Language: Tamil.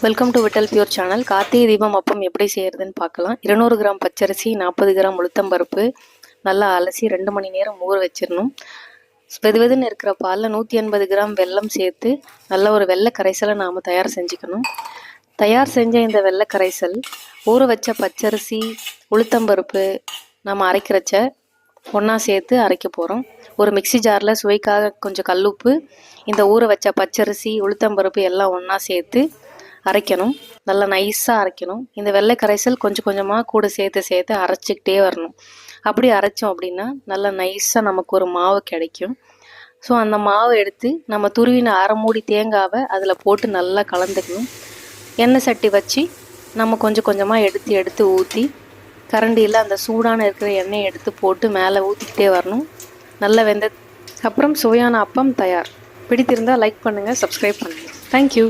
Welcome to Vittal pure channel. Karthigai Deepam appam எப்படி செய்கிறதுன்னு பார்க்கலாம். 200 கிராம் பச்சரிசி, 40 கிராம் உளுத்தம்பருப்பு நல்லா அலசி 2 மணி நேரம் ஊற வச்சிடணும். வெதுவெதுன்னு இருக்கிற பாலில் 180 கிராம் வெல்லம் சேர்த்து நல்ல ஒரு வெள்ளை கரைசலை நாம் தயார் செஞ்சுக்கணும். தயார் செஞ்ச இந்த வெள்ளை கரைசல் ஊற வச்ச பச்சரிசி, உளுத்தம்பருப்பு நம்ம அரைக்கிறச்ச ஒன்றா சேர்த்து அரைக்க போகிறோம். ஒரு மிக்சி ஜாரில் சுவைக்காக கொஞ்சம் கல்லுப்பு, இந்த ஊற வச்ச பச்சரிசி, உளுத்தம்பருப்பு எல்லாம் ஒன்றா சேர்த்து அரைக்கணும். நல்லா நைஸாக அரைக்கணும். இந்த வெள்ளை கரைசல் கொஞ்சம் கொஞ்சமாக கூட சேர்த்து அரைச்சிக்கிட்டே வரணும். அப்படி அரைச்சோம் அப்படின்னா நல்லா நைஸாக நமக்கு ஒரு மாவு கிடைக்கும். ஸோ அந்த மாவை எடுத்து நம்ம துருவின அரை மூடி தேங்காவை அதில் போட்டு நல்லா கலந்துக்கணும். எண்ணெய் சட்டி வச்சு நம்ம கொஞ்சம் கொஞ்சமாக எடுத்து ஊற்றி கரண்டியில் அந்த சூடான இருக்கிற எண்ணெயை எடுத்து போட்டு மேலே ஊற்றிக்கிட்டே வரணும். நல்லா வெந்த அப்புறம் சுவையான அப்பம் தயார். பிடித்திருந்தால் லைக் பண்ணுங்கள், சப்ஸ்கிரைப் பண்ணுங்கள். தேங்க்யூ.